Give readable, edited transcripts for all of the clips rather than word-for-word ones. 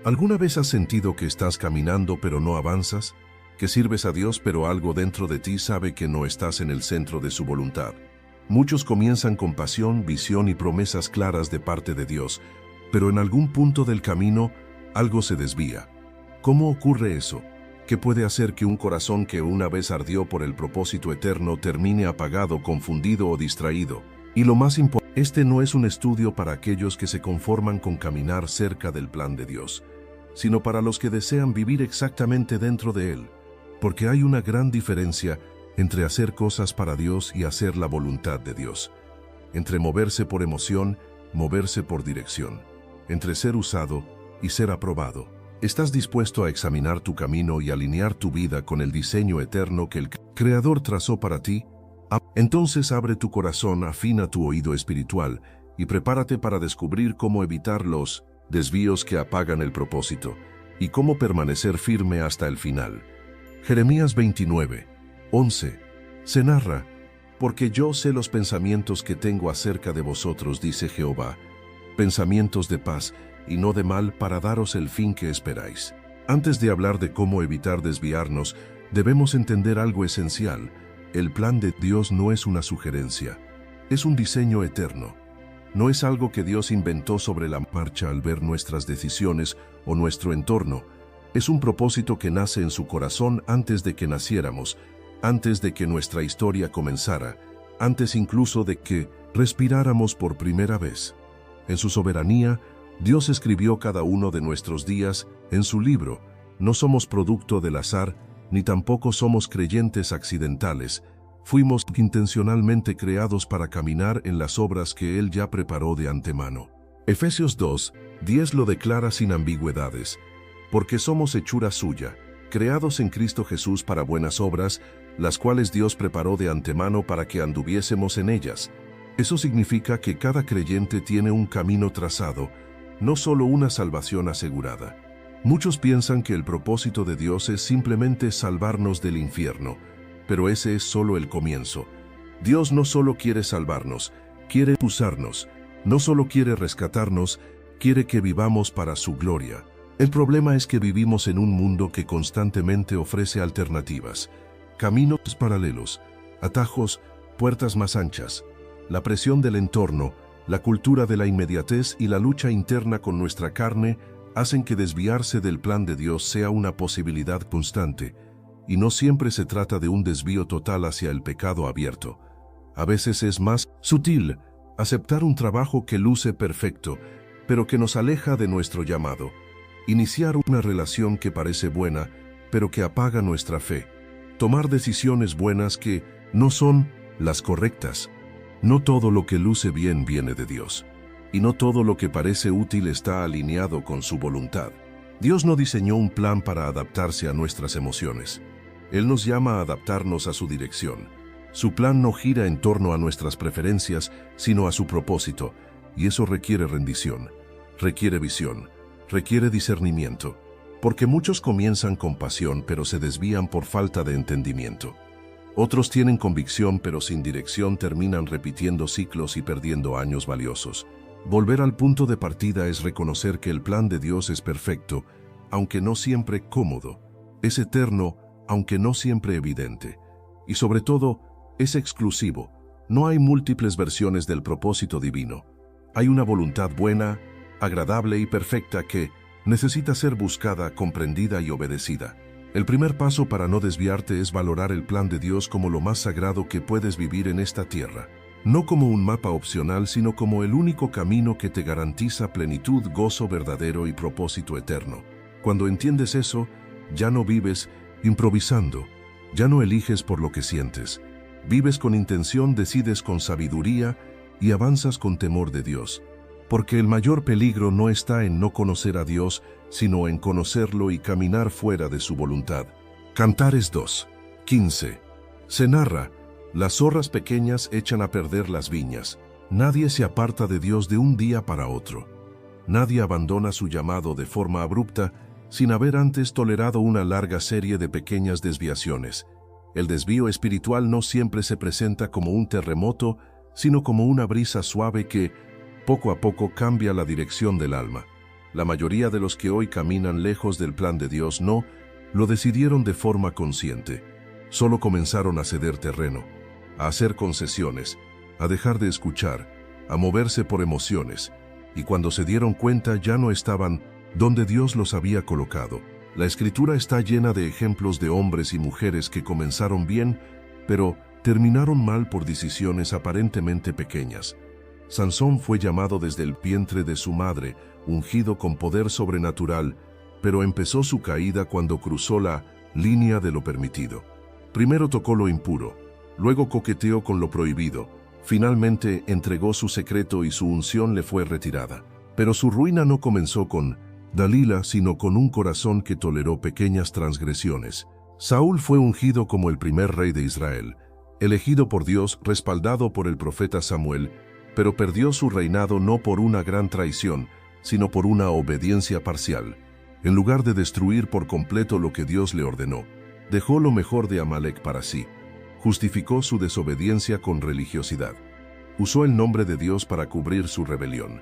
¿Alguna vez has sentido que estás caminando pero no avanzas? ¿Que sirves a Dios pero algo dentro de ti sabe que no estás en el centro de su voluntad? Muchos comienzan con pasión, visión y promesas claras de parte de Dios, pero en algún punto del camino algo se desvía. ¿Cómo ocurre eso? ¿Qué puede hacer que un corazón que una vez ardió por el propósito eterno termine apagado, confundido o distraído? Y lo más importante, este no es un estudio para aquellos que se conforman con caminar cerca del plan de Dios, sino para los que desean vivir exactamente dentro de Él, porque hay una gran diferencia entre hacer cosas para Dios y hacer la voluntad de Dios, entre moverse por emoción, moverse por dirección, entre ser usado y ser aprobado. ¿Estás dispuesto a examinar tu camino y alinear tu vida con el diseño eterno que el Creador trazó para ti? Entonces abre tu corazón, afina tu oído espiritual y prepárate para descubrir cómo evitar los desvíos que apagan el propósito y cómo permanecer firme hasta el final. Jeremías 29:11 se narra: porque yo sé los pensamientos que tengo acerca de vosotros, dice Jehová, pensamientos de paz y no de mal, para daros el fin que esperáis. Antes de hablar de cómo evitar desviarnos, debemos entender algo esencial. El plan de Dios no es una sugerencia, es un diseño eterno. No es algo que Dios inventó sobre la marcha al ver nuestras decisiones o nuestro entorno. Es un propósito que nace en su corazón antes de que naciéramos, antes de que nuestra historia comenzara, antes incluso de que respiráramos por primera vez. En su soberanía, Dios escribió cada uno de nuestros días en su libro. No somos producto del azar, ni tampoco somos creyentes accidentales. Fuimos intencionalmente creados para caminar en las obras que Él ya preparó de antemano. Efesios 2:10 lo declara sin ambigüedades: porque somos hechura suya, creados en Cristo Jesús para buenas obras, las cuales Dios preparó de antemano para que anduviésemos en ellas. Eso significa que cada creyente tiene un camino trazado, no solo una salvación asegurada. Muchos piensan que el propósito de Dios es simplemente salvarnos del infierno, pero ese es solo el comienzo. Dios no solo quiere salvarnos, quiere usarnos. No solo quiere rescatarnos, quiere que vivamos para su gloria. El problema es que vivimos en un mundo que constantemente ofrece alternativas, caminos paralelos, atajos, puertas más anchas. La presión del entorno, la cultura de la inmediatez y la lucha interna con nuestra carne hacen que desviarse del plan de Dios sea una posibilidad constante, y no siempre se trata de un desvío total hacia el pecado abierto. A veces es más sutil aceptar un trabajo que luce perfecto, pero que nos aleja de nuestro llamado. Iniciar una relación que parece buena, pero que apaga nuestra fe. Tomar decisiones buenas que no son las correctas. No todo lo que luce bien viene de Dios. Y no todo lo que parece útil está alineado con su voluntad. Dios no diseñó un plan para adaptarse a nuestras emociones. Él nos llama a adaptarnos a su dirección. Su plan no gira en torno a nuestras preferencias, sino a su propósito, y eso requiere rendición, requiere visión, requiere discernimiento, porque muchos comienzan con pasión pero se desvían por falta de entendimiento. Otros tienen convicción pero sin dirección terminan repitiendo ciclos y perdiendo años valiosos. Volver al punto de partida es reconocer que el plan de Dios es perfecto, aunque no siempre cómodo, es eterno, aunque no siempre evidente, y sobre todo, es exclusivo. No hay múltiples versiones del propósito divino. Hay una voluntad buena, agradable y perfecta que necesita ser buscada, comprendida y obedecida. El primer paso para no desviarte es valorar el plan de Dios como lo más sagrado que puedes vivir en esta tierra. No como un mapa opcional, sino como el único camino que te garantiza plenitud, gozo verdadero y propósito eterno. Cuando entiendes eso, ya no vives improvisando, ya no eliges por lo que sientes. Vives con intención, decides con sabiduría y avanzas con temor de Dios. Porque el mayor peligro no está en no conocer a Dios, sino en conocerlo y caminar fuera de su voluntad. Cantares 2:15 se narra: las zorras pequeñas echan a perder las viñas. Nadie se aparta de Dios de un día para otro. Nadie abandona su llamado de forma abrupta, sin haber antes tolerado una larga serie de pequeñas desviaciones. El desvío espiritual no siempre se presenta como un terremoto, sino como una brisa suave que, poco a poco, cambia la dirección del alma. La mayoría de los que hoy caminan lejos del plan de Dios no lo decidieron de forma consciente. Solo comenzaron a ceder terreno, a hacer concesiones, a dejar de escuchar, a moverse por emociones, y cuando se dieron cuenta ya no estaban donde Dios los había colocado. La Escritura está llena de ejemplos de hombres y mujeres que comenzaron bien, pero terminaron mal por decisiones aparentemente pequeñas. Sansón fue llamado desde el vientre de su madre, ungido con poder sobrenatural, pero empezó su caída cuando cruzó la línea de lo permitido. Primero tocó lo impuro, luego coqueteó con lo prohibido, finalmente entregó su secreto y su unción le fue retirada. Pero su ruina no comenzó con Dalila, sino con un corazón que toleró pequeñas transgresiones. Saúl fue ungido como el primer rey de Israel, elegido por Dios, respaldado por el profeta Samuel, pero perdió su reinado no por una gran traición, sino por una obediencia parcial. En lugar de destruir por completo lo que Dios le ordenó, dejó lo mejor de Amalek para sí. Justificó su desobediencia con religiosidad. Usó el nombre de Dios para cubrir su rebelión.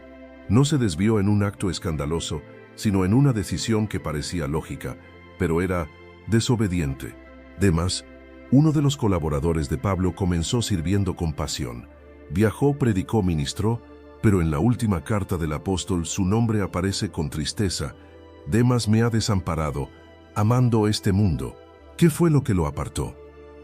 No se desvió en un acto escandaloso, sino en una decisión que parecía lógica, pero era desobediente. Demas, uno de los colaboradores de Pablo, comenzó sirviendo con pasión. Viajó, predicó, ministró, pero en la última carta del apóstol su nombre aparece con tristeza. Demas me ha desamparado, amando este mundo. ¿Qué fue lo que lo apartó?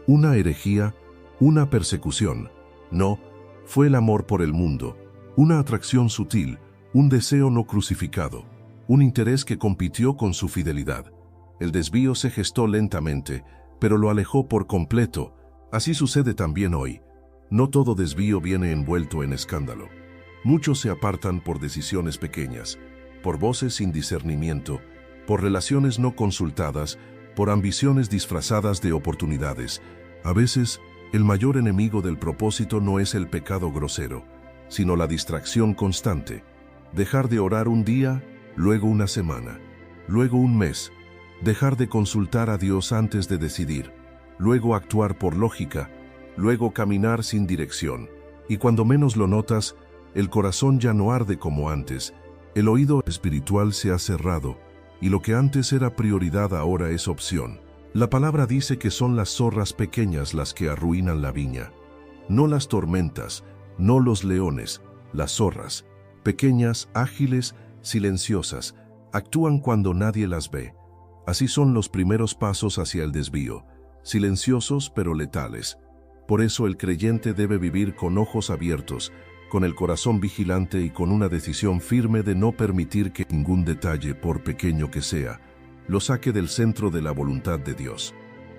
¿Una herejía? ¿Una persecución? No, fue el amor por el mundo, una atracción sutil, un deseo no crucificado, un interés que compitió con su fidelidad. El desvío se gestó lentamente, pero lo alejó por completo. Así sucede también hoy. No todo desvío viene envuelto en escándalo. Muchos se apartan por decisiones pequeñas, por voces sin discernimiento, por relaciones no consultadas, por ambiciones disfrazadas de oportunidades. A veces, el mayor enemigo del propósito no es el pecado grosero, sino la distracción constante. Dejar de orar un día, luego una semana, luego un mes. Dejar de consultar a Dios antes de decidir, luego actuar por lógica, luego caminar sin dirección. Y cuando menos lo notas, el corazón ya no arde como antes, el oído espiritual se ha cerrado, y lo que antes era prioridad ahora es opción. La palabra dice que son las zorras pequeñas las que arruinan la viña. No las tormentas, no los leones, las zorras, pequeñas, ágiles, silenciosas, actúan cuando nadie las ve. Así son los primeros pasos hacia el desvío, silenciosos pero letales. Por eso el creyente debe vivir con ojos abiertos, con el corazón vigilante y con una decisión firme de no permitir que ningún detalle, por pequeño que sea, lo saque del centro de la voluntad de Dios.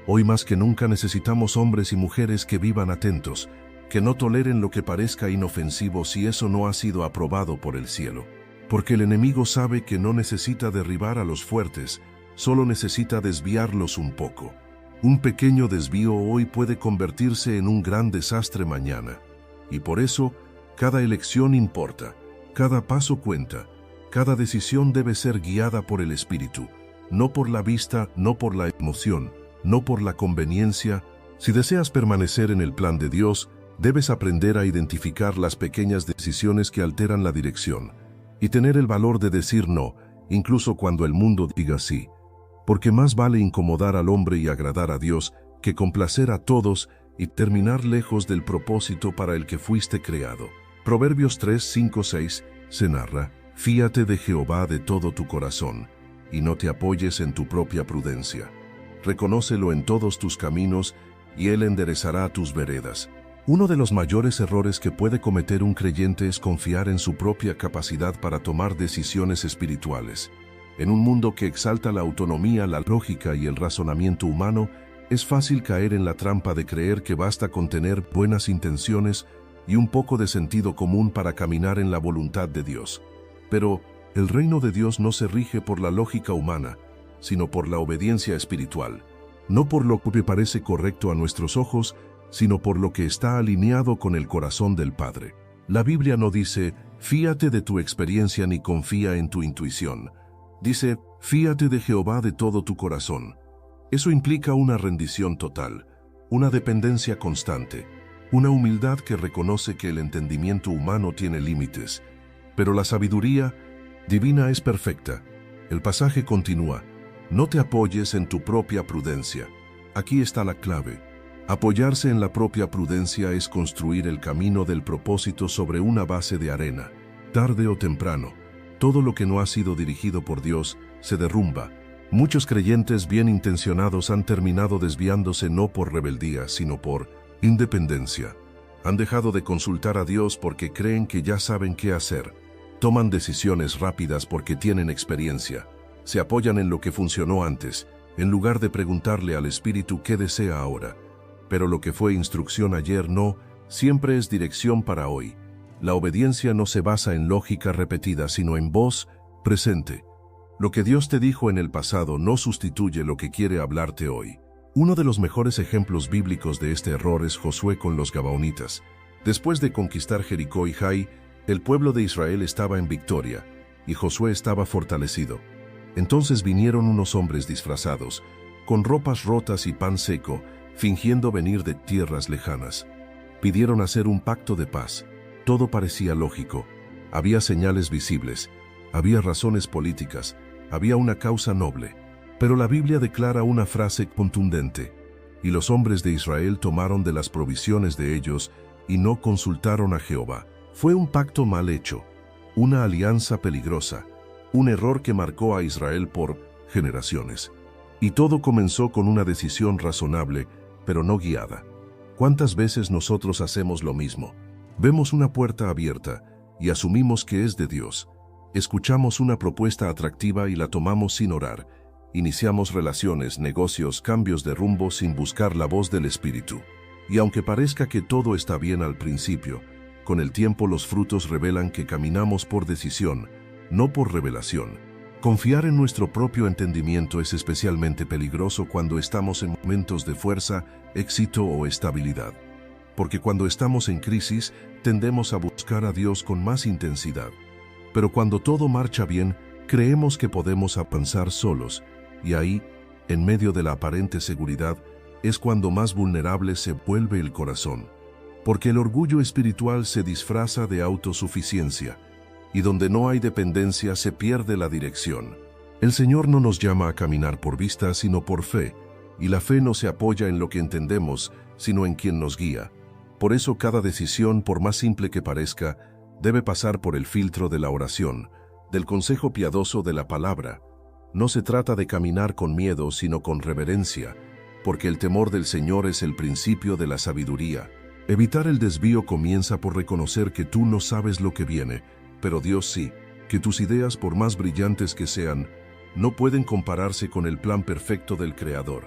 Hoy más que nunca necesitamos hombres y mujeres que vivan atentos, que no toleren lo que parezca inofensivo si eso no ha sido aprobado por el cielo. Porque el enemigo sabe que no necesita derribar a los fuertes, solo necesita desviarlos un poco. Un pequeño desvío hoy puede convertirse en un gran desastre mañana. Y por eso, cada elección importa, cada paso cuenta, cada decisión debe ser guiada por el Espíritu, no por la vista, no por la emoción, no por la conveniencia. Si deseas permanecer en el plan de Dios, debes aprender a identificar las pequeñas decisiones que alteran la dirección y tener el valor de decir no, incluso cuando el mundo diga sí. Porque más vale incomodar al hombre y agradar a Dios que complacer a todos y terminar lejos del propósito para el que fuiste creado. Proverbios 3, 5, 6 se narra: fíate de Jehová de todo tu corazón, y no te apoyes en tu propia prudencia. Reconócelo en todos tus caminos, y Él enderezará tus veredas. Uno de los mayores errores que puede cometer un creyente es confiar en su propia capacidad para tomar decisiones espirituales. En un mundo que exalta la autonomía, la lógica y el razonamiento humano, es fácil caer en la trampa de creer que basta con tener buenas intenciones y un poco de sentido común para caminar en la voluntad de Dios. Pero el reino de Dios no se rige por la lógica humana, sino por la obediencia espiritual. No por lo que parece correcto a nuestros ojos, sino por lo que está alineado con el corazón del Padre. La Biblia no dice, fíate de tu experiencia ni confía en tu intuición. Dice, fíate de Jehová de todo tu corazón. Eso implica una rendición total, una dependencia constante, una humildad que reconoce que el entendimiento humano tiene límites, pero la sabiduría divina es perfecta. El pasaje continúa: no te apoyes en tu propia prudencia. Aquí está la clave. Apoyarse en la propia prudencia es construir el camino del propósito sobre una base de arena. Tarde o temprano, todo lo que no ha sido dirigido por Dios se derrumba. Muchos creyentes bien intencionados han terminado desviándose no por rebeldía, sino por independencia. Han dejado de consultar a Dios porque creen que ya saben qué hacer. Toman decisiones rápidas porque tienen experiencia. Se apoyan en lo que funcionó antes, en lugar de preguntarle al Espíritu qué desea ahora. Pero lo que fue instrucción ayer no, siempre es dirección para hoy. La obediencia no se basa en lógica repetida, sino en voz presente. Lo que Dios te dijo en el pasado no sustituye lo que quiere hablarte hoy. Uno de los mejores ejemplos bíblicos de este error es Josué con los gabaonitas. Después de conquistar Jericó y Jai, el pueblo de Israel estaba en victoria, y Josué estaba fortalecido. Entonces vinieron unos hombres disfrazados, con ropas rotas y pan seco, fingiendo venir de tierras lejanas. Pidieron hacer un pacto de paz. Todo parecía lógico. Había señales visibles, había razones políticas, había una causa noble. Pero la Biblia declara una frase contundente: y los hombres de Israel tomaron de las provisiones de ellos y no consultaron a Jehová. Fue un pacto mal hecho, una alianza peligrosa, un error que marcó a Israel por generaciones. Y todo comenzó con una decisión razonable, pero no guiada. ¿Cuántas veces nosotros hacemos lo mismo? Vemos una puerta abierta y asumimos que es de Dios. Escuchamos una propuesta atractiva y la tomamos sin orar. Iniciamos relaciones, negocios, cambios de rumbo sin buscar la voz del Espíritu. Y aunque parezca que todo está bien al principio, con el tiempo los frutos revelan que caminamos por decisión, no por revelación. Confiar en nuestro propio entendimiento es especialmente peligroso cuando estamos en momentos de fuerza, éxito o estabilidad. Porque cuando estamos en crisis, tendemos a buscar a Dios con más intensidad. Pero cuando todo marcha bien, creemos que podemos avanzar solos, y ahí, en medio de la aparente seguridad, es cuando más vulnerable se vuelve el corazón. Porque el orgullo espiritual se disfraza de autosuficiencia, y donde no hay dependencia se pierde la dirección. El Señor no nos llama a caminar por vista, sino por fe, y la fe no se apoya en lo que entendemos, sino en quien nos guía. Por eso cada decisión, por más simple que parezca, debe pasar por el filtro de la oración, del consejo piadoso de la palabra. No se trata de caminar con miedo, sino con reverencia, porque el temor del Señor es el principio de la sabiduría. Evitar el desvío comienza por reconocer que tú no sabes lo que viene, pero Dios sí, que tus ideas, por más brillantes que sean, no pueden compararse con el plan perfecto del Creador,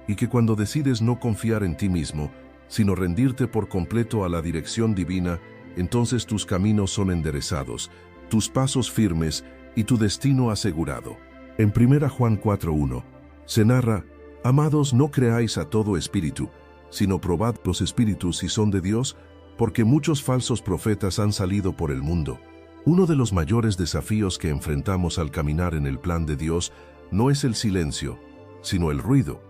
y que cuando decides no confiar en ti mismo, sino rendirte por completo a la dirección divina, entonces tus caminos son enderezados, tus pasos firmes y tu destino asegurado. En 1 Juan 4:1 se narra: amados, no creáis a todo espíritu, sino probad los espíritus si son de Dios, porque muchos falsos profetas han salido por el mundo. Uno de los mayores desafíos que enfrentamos al caminar en el plan de Dios no es el silencio, sino el ruido.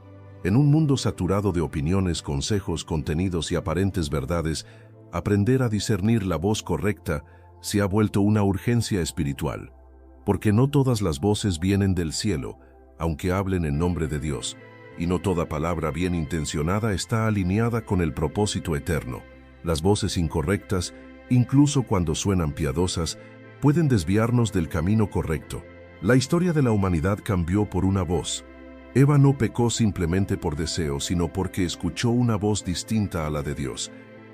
En un mundo saturado de opiniones, consejos, contenidos y aparentes verdades, aprender a discernir la voz correcta se ha vuelto una urgencia espiritual. Porque no todas las voces vienen del cielo, aunque hablen en nombre de Dios, y no toda palabra bien intencionada está alineada con el propósito eterno. Las voces incorrectas, incluso cuando suenan piadosas, pueden desviarnos del camino correcto. La historia de la humanidad cambió por una voz. Eva no pecó simplemente por deseo, sino porque escuchó una voz distinta a la de Dios.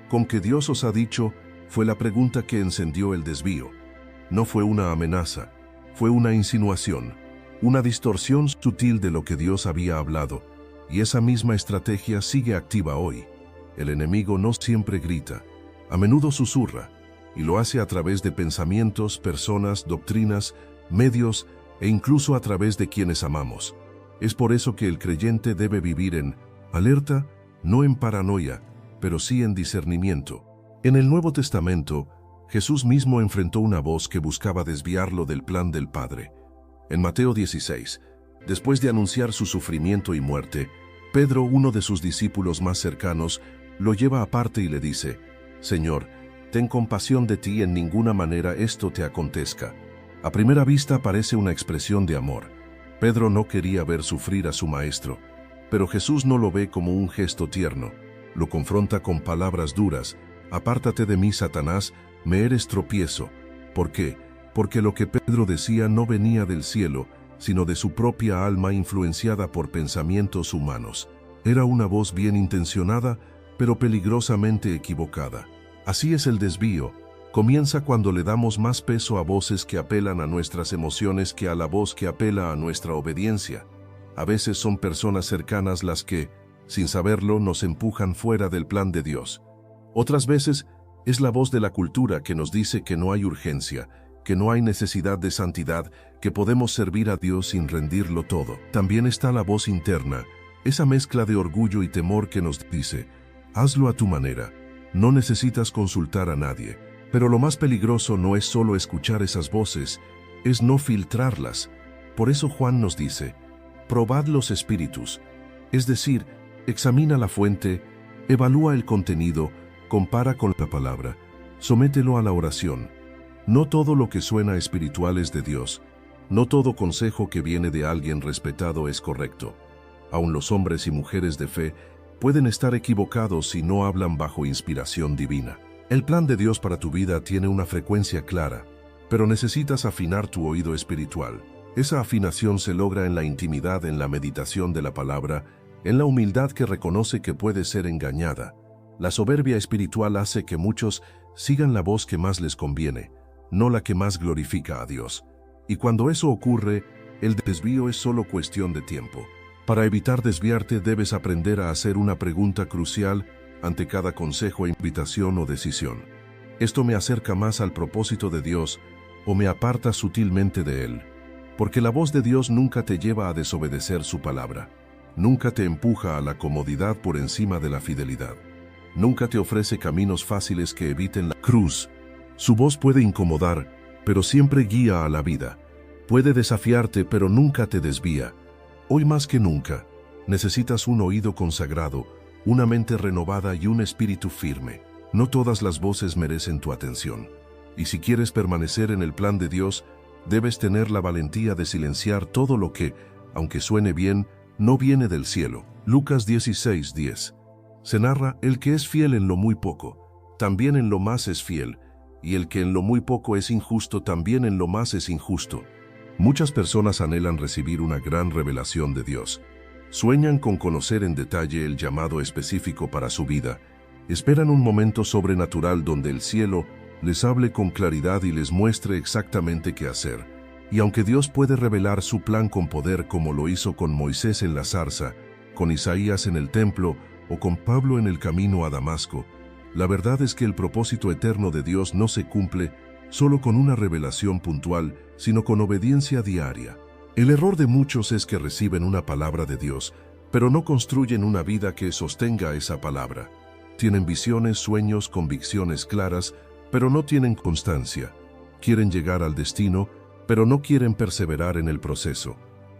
¿Con qué Dios os ha dicho? Fue la pregunta que encendió el desvío. No fue una amenaza, fue una insinuación, una distorsión sutil de lo que Dios había hablado, y esa misma estrategia sigue activa hoy. El enemigo no siempre grita, a menudo susurra, y lo hace a través de pensamientos, personas, doctrinas, medios e incluso a través de quienes amamos. Es por eso que el creyente debe vivir en alerta, no en paranoia, pero sí en discernimiento. En el Nuevo Testamento, Jesús mismo enfrentó una voz que buscaba desviarlo del plan del Padre. En Mateo 16, después de anunciar su sufrimiento y muerte, Pedro, uno de sus discípulos más cercanos, lo lleva aparte y le dice: Señor, ten compasión de ti, en ninguna manera esto te acontezca. A primera vista parece una expresión de amor. Pedro no quería ver sufrir a su maestro, pero Jesús no lo ve como un gesto tierno. Lo confronta con palabras duras. «Apártate de mí, Satanás, me eres tropiezo». ¿Por qué? Porque lo que Pedro decía no venía del cielo, sino de su propia alma influenciada por pensamientos humanos. Era una voz bien intencionada, pero peligrosamente equivocada. Así es el desvío. Comienza cuando le damos más peso a voces que apelan a nuestras emociones que a la voz que apela a nuestra obediencia. A veces son personas cercanas las que, sin saberlo, nos empujan fuera del plan de Dios. Otras veces es la voz de la cultura que nos dice que no hay urgencia, que no hay necesidad de santidad, que podemos servir a Dios sin rendirlo todo. También está la voz interna, esa mezcla de orgullo y temor que nos dice, hazlo a tu manera, no necesitas consultar a nadie. Pero lo más peligroso no es solo escuchar esas voces, es no filtrarlas. Por eso Juan nos dice, probad los espíritus, es decir, examina la fuente, evalúa el contenido, compara con la palabra, somételo a la oración. No todo lo que suena espiritual es de Dios, no todo consejo que viene de alguien respetado es correcto. Aun los hombres y mujeres de fe pueden estar equivocados si no hablan bajo inspiración divina. El plan de Dios para tu vida tiene una frecuencia clara, pero necesitas afinar tu oído espiritual. Esa afinación se logra en la intimidad, en la meditación de la palabra, en la humildad que reconoce que puede ser engañada. La soberbia espiritual hace que muchos sigan la voz que más les conviene, no la que más glorifica a Dios. Y cuando eso ocurre, el desvío es solo cuestión de tiempo. Para evitar desviarte debes aprender a hacer una pregunta crucial ante cada consejo, invitación o decisión. ¿Esto me acerca más al propósito de Dios o me aparta sutilmente de Él? Porque la voz de Dios nunca te lleva a desobedecer su palabra. Nunca te empuja a la comodidad por encima de la fidelidad. Nunca te ofrece caminos fáciles que eviten la cruz. Su voz puede incomodar, pero siempre guía a la vida. Puede desafiarte, pero nunca te desvía. Hoy más que nunca, necesitas un oído consagrado, una mente renovada y un espíritu firme. No todas las voces merecen tu atención. Y si quieres permanecer en el plan de Dios, debes tener la valentía de silenciar todo lo que, aunque suene bien, no viene del cielo. Lucas 16:10. Se narra, el que es fiel en lo muy poco, también en lo más es fiel, y el que en lo muy poco es injusto, también en lo más es injusto. Muchas personas anhelan recibir una gran revelación de Dios. Sueñan con conocer en detalle el llamado específico para su vida. Esperan un momento sobrenatural donde el cielo les hable con claridad y les muestre exactamente qué hacer. Y aunque Dios puede revelar su plan con poder como lo hizo con Moisés en la zarza, con Isaías en el templo o con Pablo en el camino a Damasco, la verdad es que el propósito eterno de Dios no se cumple solo con una revelación puntual, sino con obediencia diaria. El error de muchos es que reciben una palabra de Dios, pero no construyen una vida que sostenga esa palabra. Tienen visiones, sueños, convicciones claras, pero no tienen constancia. Quieren llegar al destino, pero no quieren perseverar en el proceso.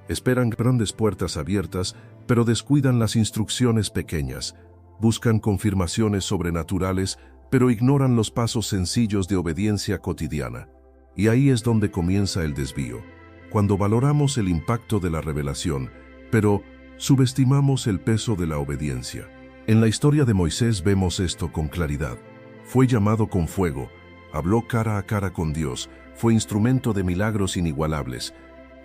Esperan grandes puertas abiertas, pero descuidan las instrucciones pequeñas. Buscan confirmaciones sobrenaturales, pero ignoran los pasos sencillos de obediencia cotidiana. Y ahí es donde comienza el desvío. Cuando valoramos el impacto de la revelación, pero subestimamos el peso de la obediencia. En la historia de Moisés vemos esto con claridad. Fue llamado con fuego, habló cara a cara con Dios, fue instrumento de milagros inigualables,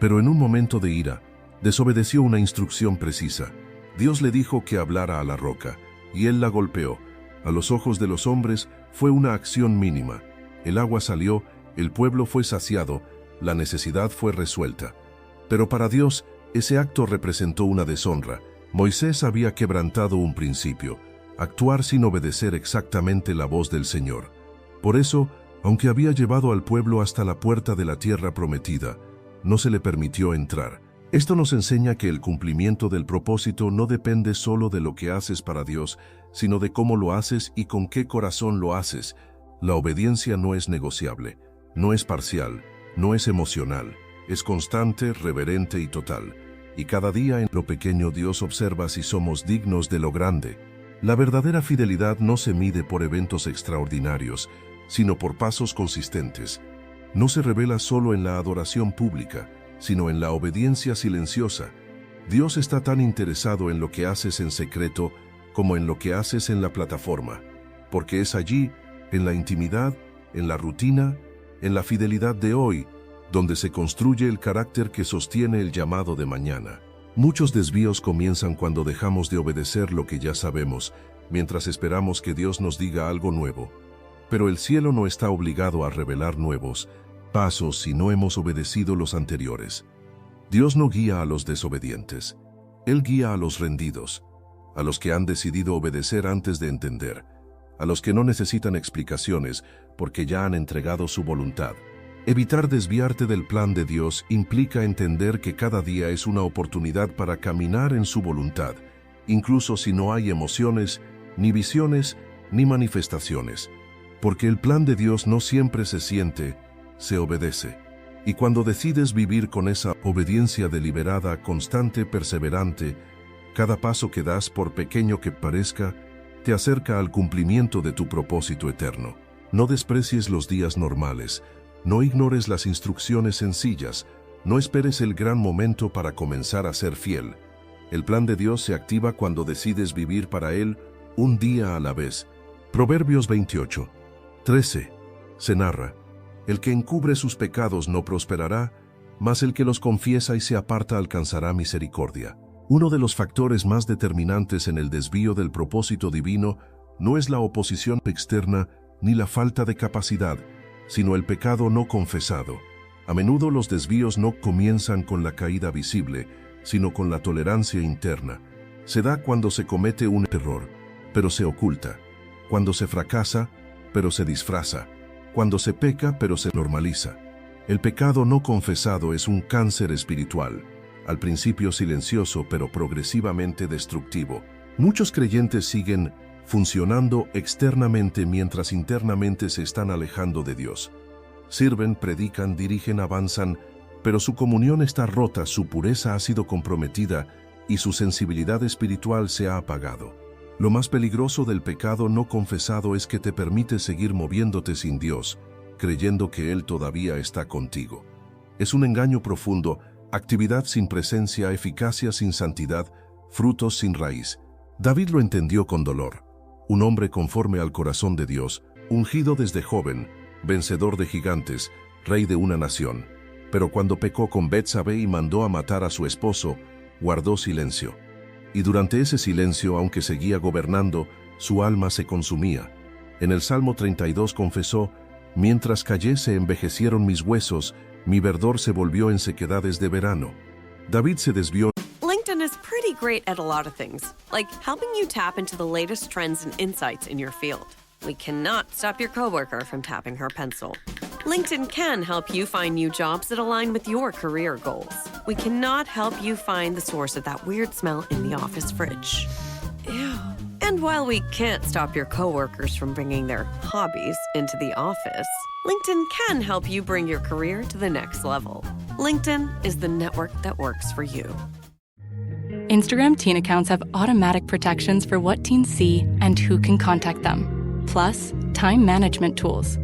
pero en un momento de ira, desobedeció una instrucción precisa. Dios le dijo que hablara a la roca, y él la golpeó. A los ojos de los hombres fue una acción mínima. El agua salió, el pueblo fue saciado, la necesidad fue resuelta. Pero para Dios, ese acto representó una deshonra. Moisés había quebrantado un principio, actuar sin obedecer exactamente la voz del Señor. Por eso, aunque había llevado al pueblo hasta la puerta de la tierra prometida, no se le permitió entrar. Esto nos enseña que el cumplimiento del propósito no depende solo de lo que haces para Dios, sino de cómo lo haces y con qué corazón lo haces. La obediencia no es negociable, no es parcial, no es emocional, es constante, reverente y total. Y cada día en lo pequeño Dios observa si somos dignos de lo grande. La verdadera fidelidad no se mide por eventos extraordinarios, sino por pasos consistentes. no se revela solo en la adoración pública, sino en la obediencia silenciosa. Dios está tan interesado en lo que haces en secreto como en lo que haces en la plataforma, porque es allí, en la intimidad, en la rutina, en la fidelidad de hoy, donde se construye el carácter que sostiene el llamado de mañana. Muchos desvíos comienzan cuando dejamos de obedecer lo que ya sabemos, mientras esperamos que Dios nos diga algo nuevo. Pero el cielo no está obligado a revelar nuevos pasos si no hemos obedecido los anteriores. Dios no guía a los desobedientes. Él guía a los rendidos, a los que han decidido obedecer antes de entender, a los que no necesitan explicaciones porque ya han entregado su voluntad. Evitar desviarte del plan de Dios implica entender que cada día es una oportunidad para caminar en su voluntad, incluso si no hay emociones, ni visiones, ni manifestaciones, porque el plan de Dios no siempre se siente, se obedece. Y cuando decides vivir con esa obediencia deliberada, constante, perseverante, cada paso que das, por pequeño que parezca, te acerca al cumplimiento de tu propósito eterno. No desprecies los días normales, no ignores las instrucciones sencillas, no esperes el gran momento para comenzar a ser fiel. El plan de Dios se activa cuando decides vivir para Él un día a la vez. Proverbios 28:13 se narra: el que encubre sus pecados no prosperará, mas el que los confiesa y se aparta alcanzará misericordia. Uno de los factores más determinantes en el desvío del propósito divino no es la oposición externa ni la falta de capacidad, sino el pecado no confesado. A menudo los desvíos no comienzan con la caída visible, sino con la tolerancia interna. Se da cuando se comete un error, pero se oculta; cuando se fracasa, pero se disfraza; cuando se peca, pero se normaliza. El pecado no confesado es un cáncer espiritual, al principio silencioso, pero progresivamente destructivo. Muchos creyentes siguen funcionando externamente mientras internamente se están alejando de Dios. Sirven, predican, dirigen, avanzan, pero su comunión está rota, su pureza ha sido comprometida y su sensibilidad espiritual se ha apagado. Lo más peligroso del pecado no confesado es que te permite seguir moviéndote sin Dios, creyendo que Él todavía está contigo. Es un engaño profundo, actividad sin presencia, eficacia sin santidad, frutos sin raíz. David lo entendió con dolor. Un hombre conforme al corazón de Dios, ungido desde joven, vencedor de gigantes, rey de una nación. Pero cuando pecó con Betsabé y mandó a matar a su esposo, guardó silencio. Y durante ese silencio, aunque seguía gobernando, su alma se consumía. En el Salmo 32 confesó: mientras callé se envejecieron mis huesos, mi verdor se volvió en sequedades de verano. David se desvió. LinkedIn is pretty great at a lot of things, like helping you tap into the latest trends and insights in your field. We cannot stop your coworker from tapping her pencil. LinkedIn can help you find new jobs that align with your career goals. We cannot help you find the source of that weird smell in the office fridge. Ew. And while we can't stop your coworkers from bringing their hobbies into the office, LinkedIn can help you bring your career to the next level. LinkedIn is the network that works for you. Instagram teen accounts have automatic protections for what teens see and who can contact them, plus time management tools.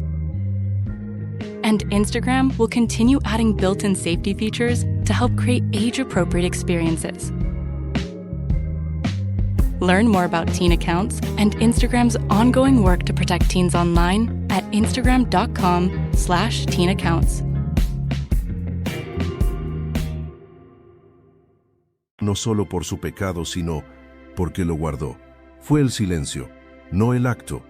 And Instagram will continue adding built-in safety features to help create age-appropriate experiences. Learn more about teen accounts and Instagram's ongoing work to protect teens online at instagram.com/teenaccounts. No solo por su pecado, sino porque lo guardó. Fue el silencio, no el acto,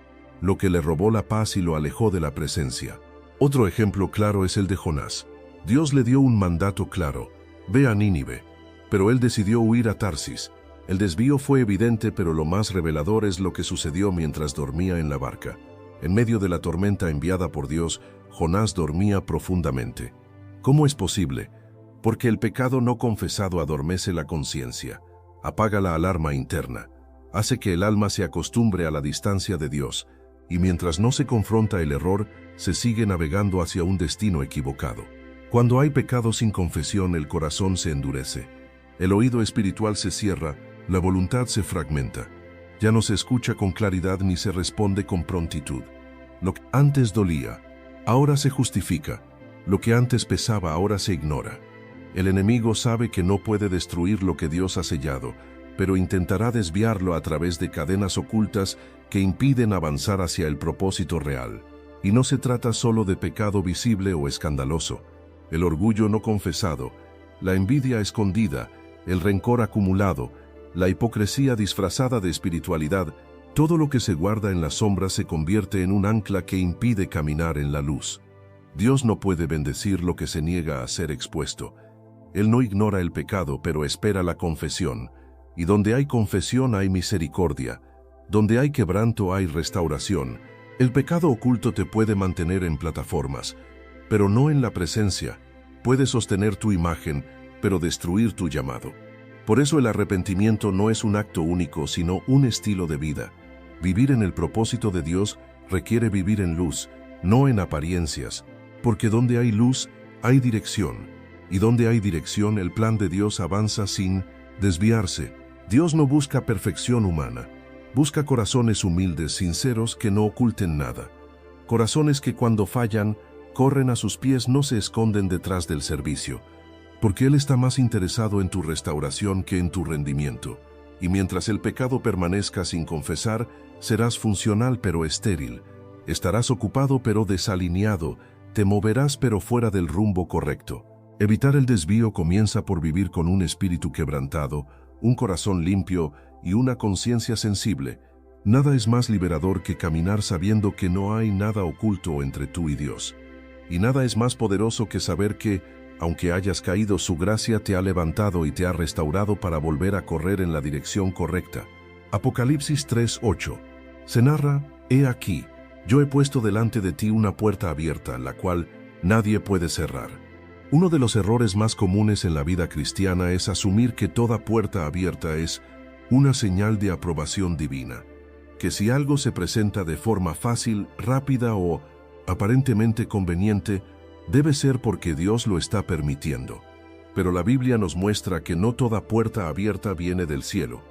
lo que le robó la paz y lo alejó de la presencia. Otro ejemplo claro es el de Jonás. Dios le dio un mandato claro: ve a Nínive, pero él decidió huir a Tarsis. El desvío fue evidente, pero lo más revelador es lo que sucedió mientras dormía en la barca. En medio de la tormenta enviada por Dios, Jonás dormía profundamente. ¿Cómo es posible? Porque el pecado no confesado adormece la conciencia, apaga la alarma interna, hace que el alma se acostumbre a la distancia de Dios, y mientras no se confronta el error, se sigue navegando hacia un destino equivocado. Cuando hay pecado sin confesión, el corazón se endurece, el oído espiritual se cierra, la voluntad se fragmenta. Ya no se escucha con claridad ni se responde con prontitud. Lo que antes dolía, ahora se justifica. Lo que antes pesaba ahora se ignora. El enemigo sabe que no puede destruir lo que Dios ha sellado, pero intentará desviarlo a través de cadenas ocultas que impiden avanzar hacia el propósito real. Y no se trata solo de pecado visible o escandaloso. El orgullo no confesado, la envidia escondida, el rencor acumulado, la hipocresía disfrazada de espiritualidad, todo lo que se guarda en las sombras se convierte en un ancla que impide caminar en la luz. Dios no puede bendecir lo que se niega a ser expuesto. Él no ignora el pecado, pero espera la confesión. Y donde hay confesión hay misericordia. Donde hay quebranto hay restauración. El pecado oculto te puede mantener en plataformas, pero no en la presencia. Puede sostener tu imagen, pero destruir tu llamado. Por eso el arrepentimiento no es un acto único, sino un estilo de vida. Vivir en el propósito de Dios requiere vivir en luz, no en apariencias, porque donde hay luz, hay dirección, y donde hay dirección, el plan de Dios avanza sin desviarse. Dios no busca perfección humana, busca corazones humildes, sinceros, que no oculten nada. Corazones que cuando fallan, corren a sus pies, no se esconden detrás del servicio, porque Él está más interesado en tu restauración que en tu rendimiento. Y mientras el pecado permanezca sin confesar, serás funcional pero estéril. Estarás ocupado pero desalineado, te moverás pero fuera del rumbo correcto. Evitar el desvío comienza por vivir con un espíritu quebrantado, un corazón limpio y una conciencia sensible. Nada es más liberador que caminar sabiendo que no hay nada oculto entre tú y Dios. Y nada es más poderoso que saber que, aunque hayas caído, su gracia te ha levantado y te ha restaurado para volver a correr en la dirección correcta. Apocalipsis 3:8. Se narra: «He aquí, yo he puesto delante de ti una puerta abierta, la cual nadie puede cerrar». Uno de los errores más comunes en la vida cristiana es asumir que toda puerta abierta es una señal de aprobación divina, que si algo se presenta de forma fácil, rápida o aparentemente conveniente, debe ser porque Dios lo está permitiendo. Pero la Biblia nos muestra que no toda puerta abierta viene del cielo.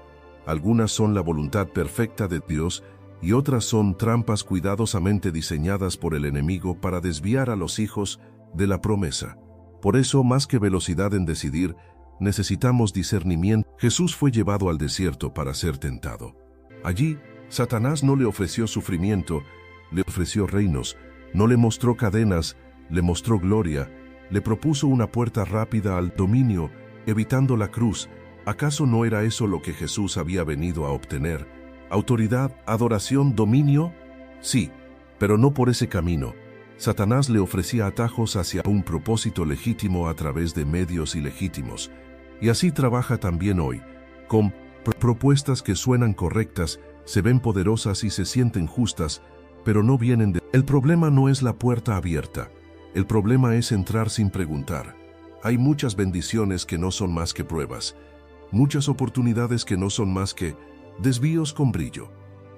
Algunas son la voluntad perfecta de Dios y otras son trampas cuidadosamente diseñadas por el enemigo para desviar a los hijos de la promesa. Por eso, más que velocidad en decidir, necesitamos discernimiento. Jesús fue llevado al desierto para ser tentado. Allí, Satanás no le ofreció sufrimiento, le ofreció reinos, no le mostró cadenas, le mostró gloria, le propuso una puerta rápida al dominio, evitando la cruz. ¿Acaso no era eso lo que Jesús había venido a obtener? ¿Autoridad, adoración, dominio? Sí, pero no por ese camino. Satanás le ofrecía atajos hacia un propósito legítimo a través de medios ilegítimos. Y así trabaja también hoy, con propuestas que suenan correctas, se ven poderosas y se sienten justas, pero no vienen de... El problema no es la puerta abierta. El problema es entrar sin preguntar. Hay muchas bendiciones que no son más que pruebas, muchas oportunidades que no son más que desvíos con brillo.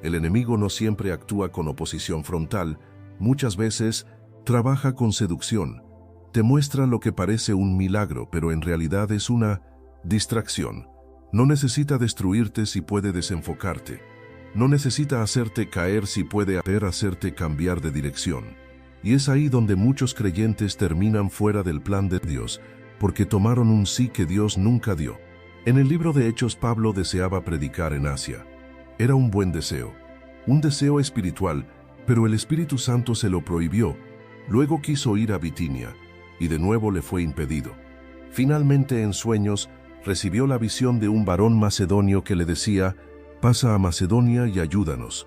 El enemigo no siempre actúa con oposición frontal, muchas veces trabaja con seducción. Te muestra lo que parece un milagro, pero en realidad es una distracción. No necesita destruirte si puede desenfocarte. No necesita hacerte caer si puede hacerte cambiar de dirección. Y es ahí donde muchos creyentes terminan fuera del plan de Dios, porque tomaron un sí que Dios nunca dio. En el libro de Hechos, Pablo deseaba predicar en Asia. Era un buen deseo, un deseo espiritual, pero el Espíritu Santo se lo prohibió. Luego quiso ir a Bitinia, y de nuevo le fue impedido. Finalmente, en sueños, recibió la visión de un varón macedonio que le decía: «Pasa a Macedonia y ayúdanos».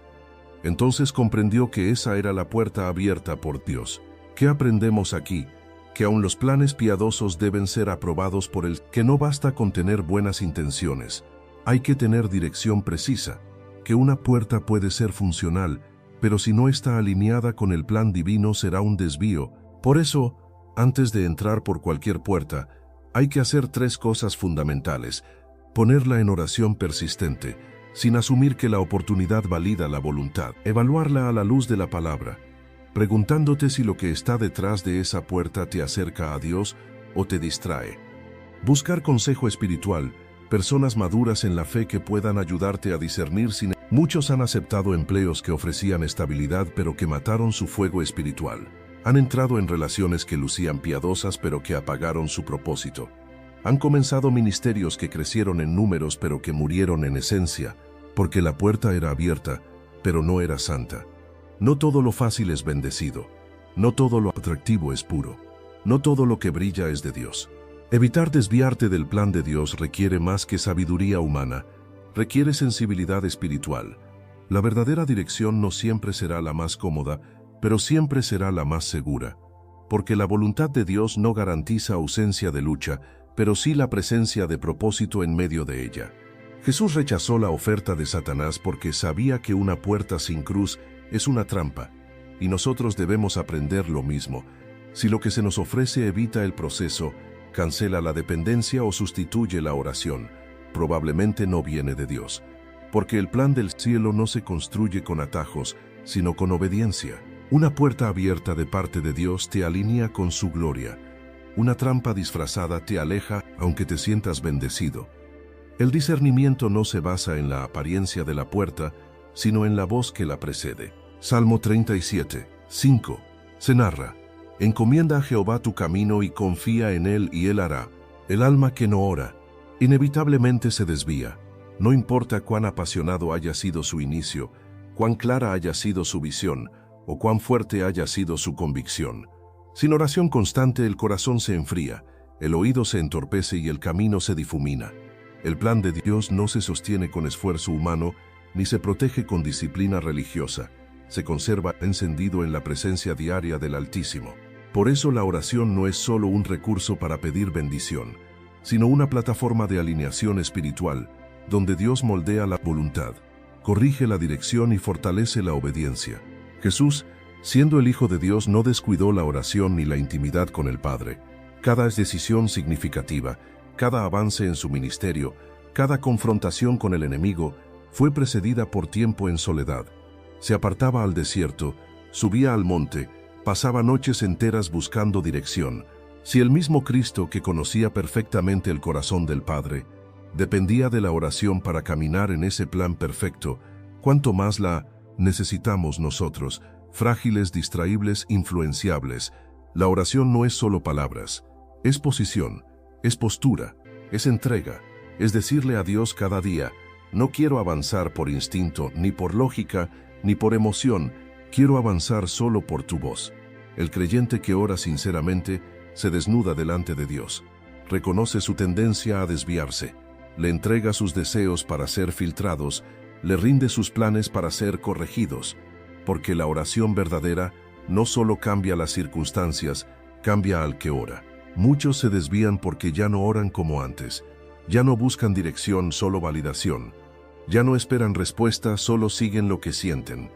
Entonces comprendió que esa era la puerta abierta por Dios. ¿Qué aprendemos aquí? Que aun los planes piadosos deben ser aprobados por Él, que no basta con tener buenas intenciones. Hay que tener dirección precisa, que una puerta puede ser funcional, pero si no está alineada con el plan divino será un desvío. Por eso, antes de entrar por cualquier puerta, hay que hacer 3 cosas fundamentales. Ponerla en oración persistente, sin asumir que la oportunidad valida la voluntad. Evaluarla a la luz de la palabra, preguntándote si lo que está detrás de esa puerta te acerca a Dios o te distrae. Buscar consejo espiritual, personas maduras en la fe que puedan ayudarte a discernir sin... Muchos han aceptado empleos que ofrecían estabilidad pero que mataron su fuego espiritual. Han entrado en relaciones que lucían piadosas pero que apagaron su propósito. Han comenzado ministerios que crecieron en números pero que murieron en esencia, porque la puerta era abierta, pero no era santa. No todo lo fácil es bendecido. No todo lo atractivo es puro. No todo lo que brilla es de Dios. Evitar desviarte del plan de Dios requiere más que sabiduría humana, requiere sensibilidad espiritual. La verdadera dirección no siempre será la más cómoda, pero siempre será la más segura, porque la voluntad de Dios no garantiza ausencia de lucha, pero sí la presencia de propósito en medio de ella. Jesús rechazó la oferta de Satanás porque sabía que una puerta sin cruz es una trampa, y nosotros debemos aprender lo mismo. Si lo que se nos ofrece evita el proceso, cancela la dependencia o sustituye la oración, probablemente no viene de Dios, porque el plan del cielo no se construye con atajos, sino con obediencia. Una puerta abierta de parte de Dios te alinea con su gloria. Una trampa disfrazada te aleja aunque te sientas bendecido. El discernimiento no se basa en la apariencia de la puerta, sino en la voz que la precede. Salmo 37, 5. Se narra: encomienda a Jehová tu camino y confía en Él y Él hará. El alma que no ora, inevitablemente se desvía. No importa cuán apasionado haya sido su inicio, cuán clara haya sido su visión, o cuán fuerte haya sido su convicción. Sin oración constante el corazón se enfría, el oído se entorpece y el camino se difumina. El plan de Dios no se sostiene con esfuerzo humano, ni se protege con disciplina religiosa. Se conserva encendido en la presencia diaria del Altísimo. Por eso la oración no es solo un recurso para pedir bendición, sino una plataforma de alineación espiritual, donde Dios moldea la voluntad, corrige la dirección y fortalece la obediencia. Jesús, siendo el Hijo de Dios, no descuidó la oración ni la intimidad con el Padre. Cada decisión significativa, cada avance en su ministerio, cada confrontación con el enemigo, fue precedida por tiempo en soledad. Se apartaba al desierto, subía al monte, pasaba noches enteras buscando dirección. Si el mismo Cristo, que conocía perfectamente el corazón del Padre, dependía de la oración para caminar en ese plan perfecto, ¿cuánto más la necesitamos nosotros, frágiles, distraíbles, influenciables? La oración no es solo palabras, es posición, es postura, es entrega, es decirle a Dios cada día: no quiero avanzar por instinto, ni por lógica, ni por emoción, quiero avanzar solo por tu voz. El creyente que ora sinceramente se desnuda delante de Dios, reconoce su tendencia a desviarse, le entrega sus deseos para ser filtrados, le rinde sus planes para ser corregidos, porque la oración verdadera no solo cambia las circunstancias, cambia al que ora. Muchos se desvían porque ya no oran como antes, ya no buscan dirección, solo validación, ya no esperan respuesta, solo siguen lo que sienten.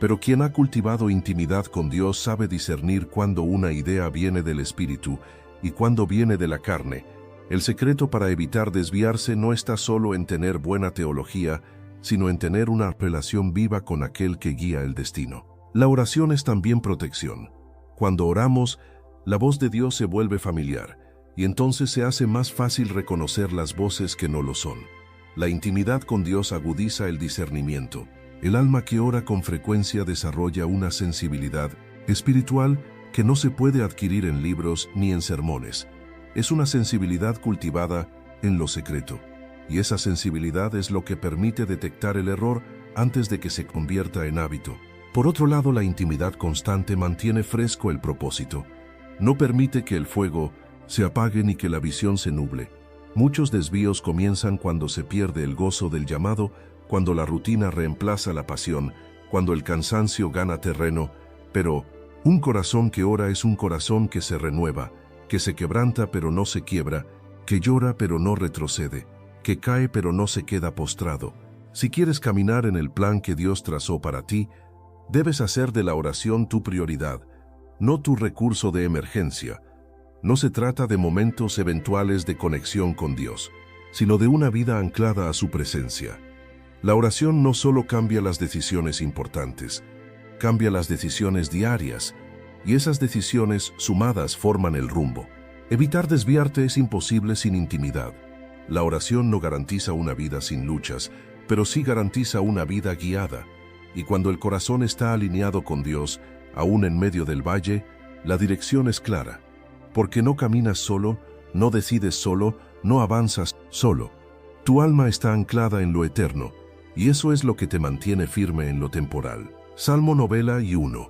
Pero quien ha cultivado intimidad con Dios sabe discernir cuándo una idea viene del Espíritu y cuándo viene de la carne. El secreto para evitar desviarse no está solo en tener buena teología, sino en tener una relación viva con aquel que guía el destino. La oración es también protección. Cuando oramos, la voz de Dios se vuelve familiar, y entonces se hace más fácil reconocer las voces que no lo son. La intimidad con Dios agudiza el discernimiento. El alma que ora con frecuencia desarrolla una sensibilidad espiritual que no se puede adquirir en libros ni en sermones. Es una sensibilidad cultivada en lo secreto, y esa sensibilidad es lo que permite detectar el error antes de que se convierta en hábito. Por otro lado, la intimidad constante mantiene fresco el propósito. No permite que el fuego se apague ni que la visión se nuble. Muchos desvíos comienzan cuando se pierde el gozo del llamado, cuando la rutina reemplaza la pasión, cuando el cansancio gana terreno, pero un corazón que ora es un corazón que se renueva, que se quebranta pero no se quiebra, que llora pero no retrocede, que cae pero no se queda postrado. Si quieres caminar en el plan que Dios trazó para ti, debes hacer de la oración tu prioridad, no tu recurso de emergencia. No se trata de momentos eventuales de conexión con Dios, sino de una vida anclada a su presencia. La oración no solo cambia las decisiones importantes, cambia las decisiones diarias, y esas decisiones sumadas forman el rumbo. Evitar desviarte es imposible sin intimidad. La oración no garantiza una vida sin luchas, pero sí garantiza una vida guiada. Y cuando el corazón está alineado con Dios, aún en medio del valle, La dirección es clara, porque no caminas solo, no decides solo, no avanzas solo. Tu alma está anclada en lo eterno, y eso es lo que te mantiene firme en lo temporal. Salmo novela y 1,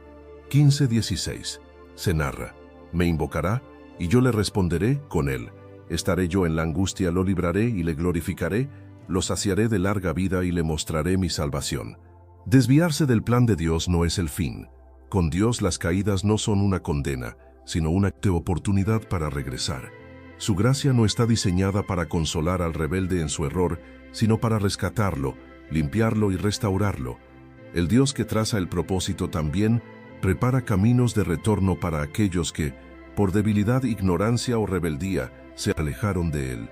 15-16. Se narra: me invocará, y yo le responderé con él. Estaré yo en la angustia, lo libraré y le glorificaré, lo saciaré de larga vida y le mostraré mi salvación. Desviarse del plan de Dios no es el fin. Con Dios las caídas no son una condena, sino una oportunidad para regresar. Su gracia no está diseñada para consolar al rebelde en su error, sino para rescatarlo, limpiarlo y restaurarlo. El Dios que traza el propósito también prepara caminos de retorno para aquellos que, por debilidad, ignorancia o rebeldía, se alejaron de Él.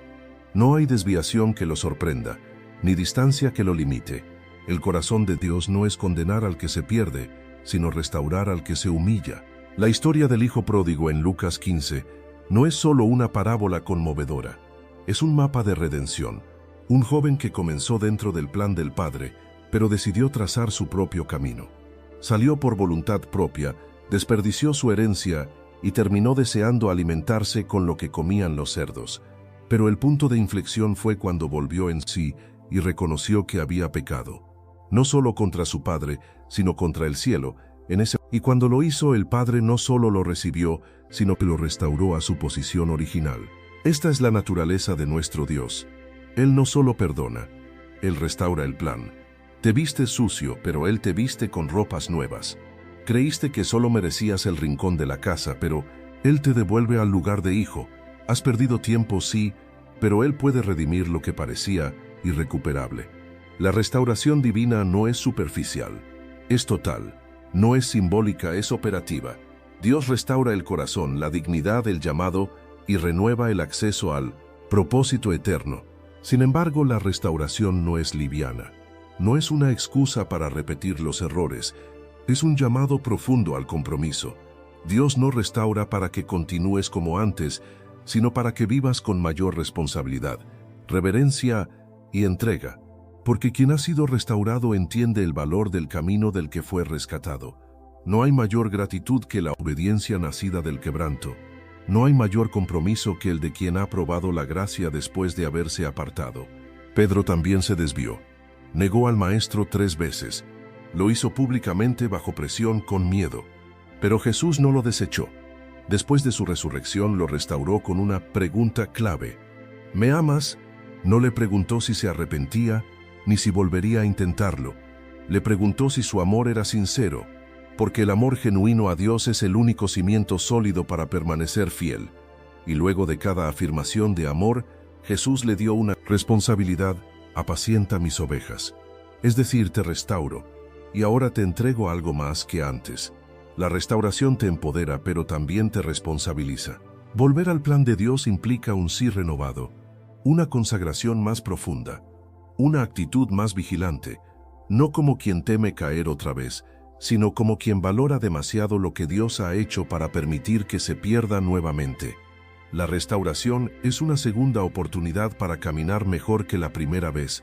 No hay desviación que lo sorprenda, ni distancia que lo limite. El corazón de Dios no es condenar al que se pierde, sino restaurar al que se humilla. La historia del Hijo Pródigo en Lucas 15 no es solo una parábola conmovedora, es un mapa de redención. Un joven que comenzó dentro del plan del Padre, pero decidió trazar su propio camino. Salió por voluntad propia, desperdició su herencia y terminó deseando alimentarse con lo que comían los cerdos. Pero el punto de inflexión fue cuando volvió en sí y reconoció que había pecado, no solo contra su padre, sino contra el cielo. Y cuando lo hizo, el Padre no solo lo recibió, sino que lo restauró a su posición original. Esta es la naturaleza de nuestro Dios. Él no solo perdona, Él restaura el plan. Te vistes sucio, pero Él te viste con ropas nuevas. Creíste que solo merecías el rincón de la casa, pero Él te devuelve al lugar de hijo. Has perdido tiempo, sí, pero Él puede redimir lo que parecía irrecuperable. La restauración divina no es superficial, es total. No es simbólica, es operativa. Dios restaura el corazón, la dignidad, el llamado y renueva el acceso al propósito eterno. Sin embargo, la restauración no es liviana. No es una excusa para repetir los errores. Es un llamado profundo al compromiso. Dios no restaura para que continúes como antes, sino para que vivas con mayor responsabilidad, reverencia y entrega. Porque quien ha sido restaurado entiende el valor del camino del que fue rescatado. No hay mayor gratitud que la obediencia nacida del quebranto. No hay mayor compromiso que el de quien ha probado la gracia después de haberse apartado. Pedro también se desvió. Negó al Maestro 3 veces. Lo hizo públicamente bajo presión con miedo. Pero Jesús no lo desechó. Después de su resurrección lo restauró con una pregunta clave. ¿Me amas? No le preguntó si se arrepentía, ni si volvería a intentarlo. Le preguntó si su amor era sincero, porque el amor genuino a Dios es el único cimiento sólido para permanecer fiel. Y luego de cada afirmación de amor, Jesús le dio una responsabilidad: apacienta mis ovejas. Es decir, te restauro, y ahora te entrego algo más que antes. La restauración te empodera, pero también te responsabiliza. Volver al plan de Dios implica un sí renovado, una consagración más profunda, una actitud más vigilante, no como quien teme caer otra vez, sino como quien valora demasiado lo que Dios ha hecho para permitir que se pierda nuevamente. La restauración es una segunda oportunidad para caminar mejor que la primera vez.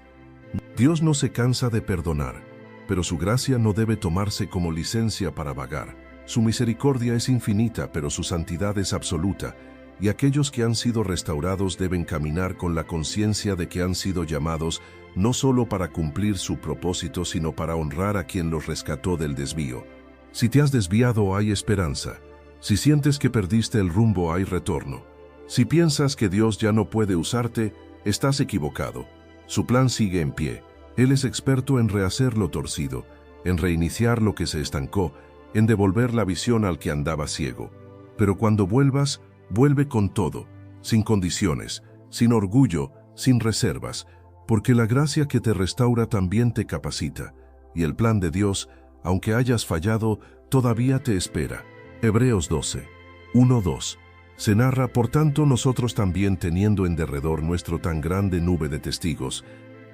Dios no se cansa de perdonar, pero su gracia no debe tomarse como licencia para vagar. Su misericordia es infinita, pero su santidad es absoluta, y aquellos que han sido restaurados deben caminar con la conciencia de que han sido llamados no solo para cumplir su propósito, sino para honrar a quien los rescató del desvío. Si te has desviado, hay esperanza. Si sientes que perdiste el rumbo, hay retorno. Si piensas que Dios ya no puede usarte, estás equivocado. Su plan sigue en pie. Él es experto en rehacer lo torcido, en reiniciar lo que se estancó, en devolver la visión al que andaba ciego. Pero cuando vuelvas, vuelve con todo, sin condiciones, sin orgullo, sin reservas, porque la gracia que te restaura también te capacita, y el plan de Dios, aunque hayas fallado, todavía te espera. Hebreos 12, 1-2. Se narra: por tanto, nosotros también, teniendo en derredor nuestro tan grande nube de testigos,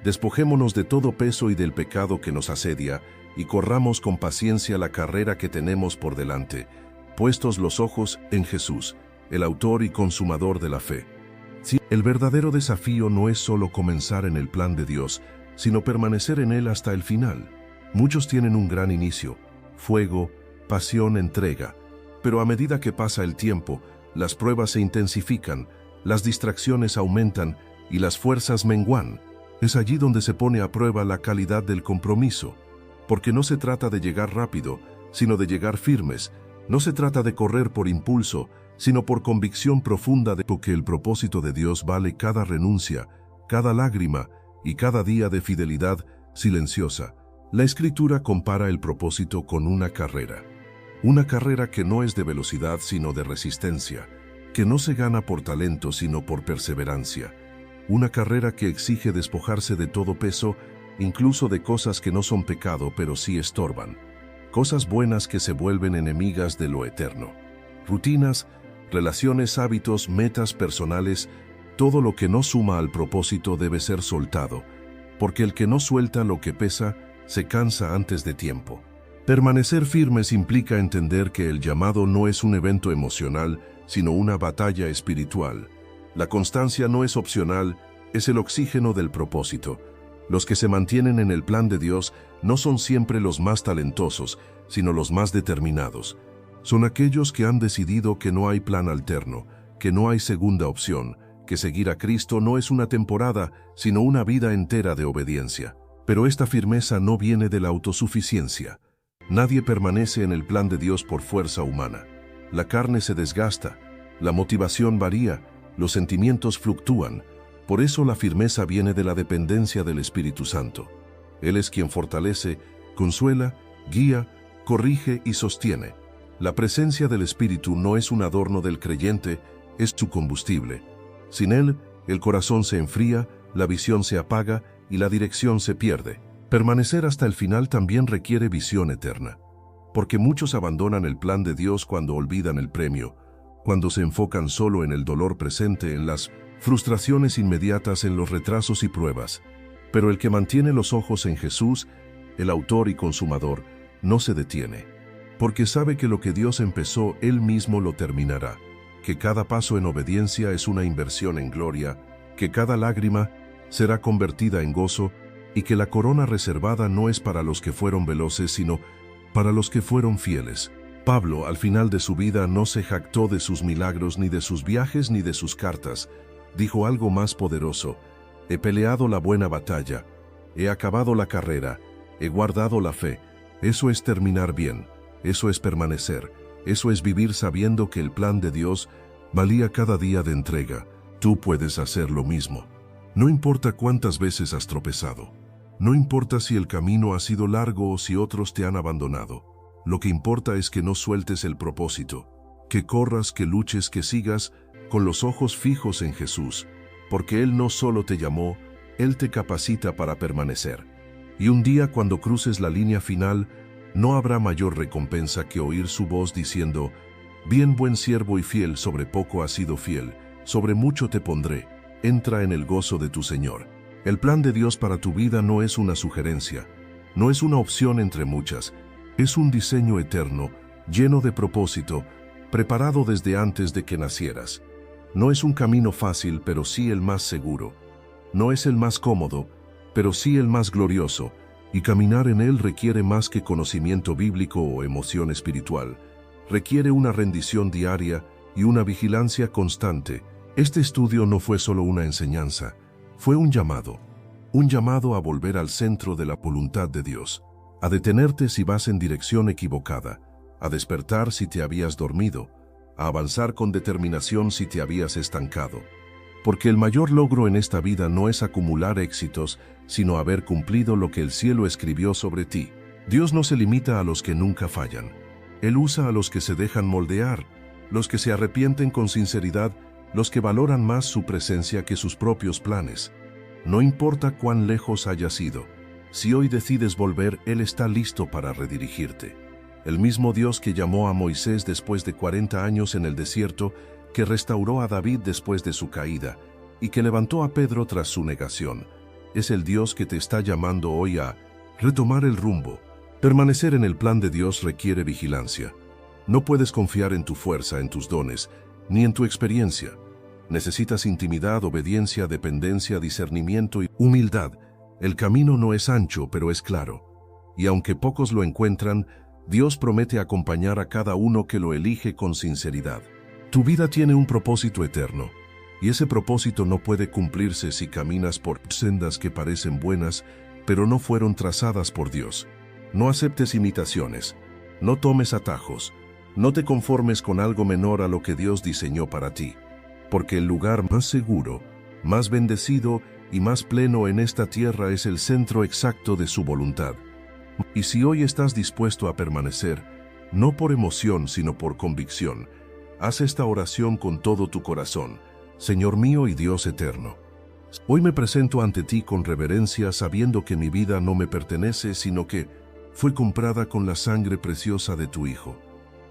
despojémonos de todo peso y del pecado que nos asedia, y corramos con paciencia la carrera que tenemos por delante, puestos los ojos en Jesús, el autor y consumador de la fe. Sí, el verdadero desafío no es solo comenzar en el plan de Dios, sino permanecer en él hasta el final. Muchos tienen un gran inicio, fuego, pasión, entrega, Pero a medida que pasa el tiempo, las pruebas se intensifican, las distracciones aumentan y las fuerzas menguan. Es allí donde se pone a prueba la calidad del compromiso, porque no se trata de llegar rápido, sino de llegar firmes. No se trata de correr por impulso, sino por convicción profunda de que el propósito de Dios vale cada renuncia, cada lágrima y cada día de fidelidad silenciosa. La Escritura compara el propósito con una carrera que no es de velocidad sino de resistencia, que no se gana por talento sino por perseverancia, una carrera que exige despojarse de todo peso, incluso de cosas que no son pecado pero sí estorban, cosas buenas que se vuelven enemigas de lo eterno, rutinas, relaciones, hábitos, metas personales. Todo lo que no suma al propósito debe ser soltado, porque el que no suelta lo que pesa se cansa antes de tiempo. Permanecer firmes implica entender que el llamado no es un evento emocional, sino una batalla espiritual. La constancia no es opcional, es el oxígeno del propósito. Los que se mantienen en el plan de Dios no son siempre los más talentosos, sino los más determinados. Son aquellos que han decidido que no hay plan alterno, que no hay segunda opción, que seguir a Cristo no es una temporada, sino una vida entera de obediencia. Pero esta firmeza no viene de la autosuficiencia. Nadie permanece en el plan de Dios por fuerza humana. La carne se desgasta, la motivación varía, los sentimientos fluctúan. Por eso la firmeza viene de la dependencia del Espíritu Santo. Él es quien fortalece, consuela, guía, corrige y sostiene. La presencia del Espíritu no es un adorno del creyente, es su combustible. Sin él, el corazón se enfría, la visión se apaga y la dirección se pierde. Permanecer hasta el final también requiere visión eterna, porque muchos abandonan el plan de Dios cuando olvidan el premio, cuando se enfocan solo en el dolor presente, en las frustraciones inmediatas, en los retrasos y pruebas. Pero el que mantiene los ojos en Jesús, el autor y consumador, no se detiene, porque sabe que lo que Dios empezó, Él mismo lo terminará, que cada paso en obediencia es una inversión en gloria, que cada lágrima será convertida en gozo, y que la corona reservada no es para los que fueron veloces, sino para los que fueron fieles. Pablo, al final de su vida, no se jactó de sus milagros, ni de sus viajes, ni de sus cartas. Dijo algo más poderoso: he peleado la buena batalla, he acabado la carrera, he guardado la fe. Eso es terminar bien, eso es permanecer, eso es vivir sabiendo que el plan de Dios valía cada día de entrega. Tú puedes hacer lo mismo. No importa cuántas veces has tropezado. No importa si el camino ha sido largo o si otros te han abandonado. Lo que importa es que no sueltes el propósito, que corras, que luches, que sigas con los ojos fijos en Jesús, porque Él no solo te llamó, Él te capacita para permanecer. Y un día cuando cruces la línea final, no habrá mayor recompensa que oír su voz diciendo: bien, buen siervo y fiel, sobre poco has sido fiel, sobre mucho te pondré, entra en el gozo de tu Señor. El plan de Dios para tu vida no es una sugerencia, no es una opción entre muchas, es un diseño eterno, lleno de propósito, preparado desde antes de que nacieras. No es un camino fácil, pero sí el más seguro. No es el más cómodo, pero sí el más glorioso, y caminar en él requiere más que conocimiento bíblico o emoción espiritual. Requiere una rendición diaria y una vigilancia constante. Este estudio no fue solo una enseñanza, fue un llamado a volver al centro de la voluntad de Dios, a detenerte si vas en dirección equivocada, a despertar si te habías dormido, a avanzar con determinación si te habías estancado. Porque el mayor logro en esta vida no es acumular éxitos, sino haber cumplido lo que el cielo escribió sobre ti. Dios no se limita a los que nunca fallan. Él usa a los que se dejan moldear, los que se arrepienten con sinceridad, los que valoran más su presencia que sus propios planes. No importa cuán lejos hayas ido, si hoy decides volver, Él está listo para redirigirte. El mismo Dios que llamó a Moisés después de 40 años en el desierto, que restauró a David después de su caída y que levantó a Pedro tras su negación, es el Dios que te está llamando hoy a retomar el rumbo. Permanecer en el plan de Dios requiere vigilancia. No puedes confiar en tu fuerza, en tus dones, ni en tu experiencia. Necesitas intimidad, obediencia, dependencia, discernimiento y humildad. El camino no es ancho, pero es claro. Y aunque pocos lo encuentran, Dios promete acompañar a cada uno que lo elige con sinceridad. Tu vida tiene un propósito eterno, y ese propósito no puede cumplirse si caminas por sendas que parecen buenas, pero no fueron trazadas por Dios. No aceptes imitaciones, no tomes atajos, no te conformes con algo menor a lo que Dios diseñó para ti, porque el lugar más seguro, más bendecido y más pleno en esta tierra es el centro exacto de su voluntad. Y si hoy estás dispuesto a permanecer, no por emoción sino por convicción, haz esta oración con todo tu corazón. Señor mío y Dios eterno, hoy me presento ante ti con reverencia sabiendo que mi vida no me pertenece sino que fue comprada con la sangre preciosa de tu Hijo.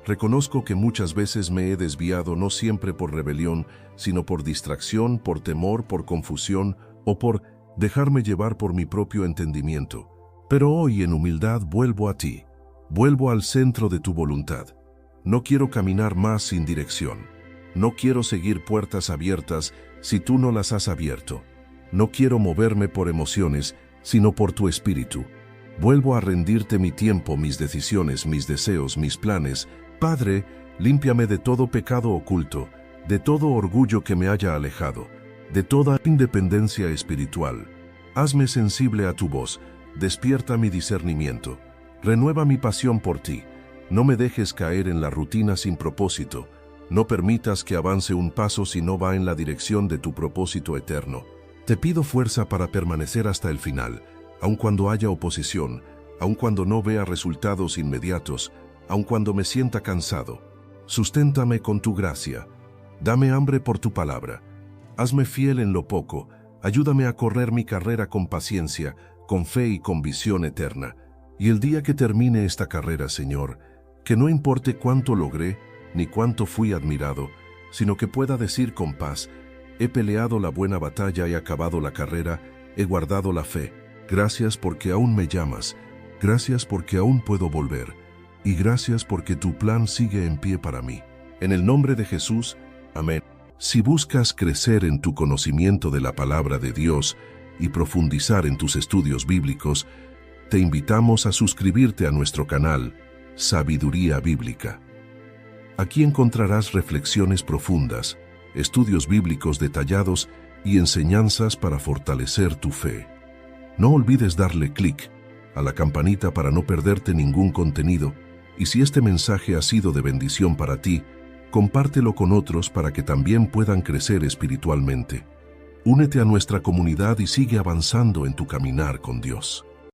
Reconozco que muchas veces me he desviado no siempre por rebelión, sino por distracción, por temor, por confusión o por dejarme llevar por mi propio entendimiento. Pero hoy en humildad vuelvo a ti, vuelvo al centro de tu voluntad. No quiero caminar más sin dirección. No quiero seguir puertas abiertas si tú no las has abierto. No quiero moverme por emociones, sino por tu espíritu. Vuelvo a rendirte mi tiempo, mis decisiones, mis deseos, mis planes. Padre, límpiame de todo pecado oculto, de todo orgullo que me haya alejado, de toda independencia espiritual. Hazme sensible a tu voz, despierta mi discernimiento, renueva mi pasión por ti. No me dejes caer en la rutina sin propósito. No permitas que avance un paso si no va en la dirección de tu propósito eterno. Te pido fuerza para permanecer hasta el final, aun cuando haya oposición, aun cuando no vea resultados inmediatos, aun cuando me sienta cansado. Susténtame con tu gracia. Dame hambre por tu palabra. Hazme fiel en lo poco. Ayúdame a correr mi carrera con paciencia, con fe y con visión eterna. Y el día que termine esta carrera, Señor, que no importe cuánto logré, ni cuánto fui admirado, sino que pueda decir con paz, he peleado la buena batalla, he acabado la carrera, he guardado la fe. Gracias porque aún me llamas, gracias porque aún puedo volver, y gracias porque tu plan sigue en pie para mí. En el nombre de Jesús, amén. Si buscas crecer en tu conocimiento de la palabra de Dios y profundizar en tus estudios bíblicos, te invitamos a suscribirte a nuestro canal, Sabiduría Bíblica. Aquí encontrarás reflexiones profundas, estudios bíblicos detallados y enseñanzas para fortalecer tu fe. No olvides darle clic a la campanita para no perderte ningún contenido, y si este mensaje ha sido de bendición para ti, compártelo con otros para que también puedan crecer espiritualmente. Únete a nuestra comunidad y sigue avanzando en tu caminar con Dios.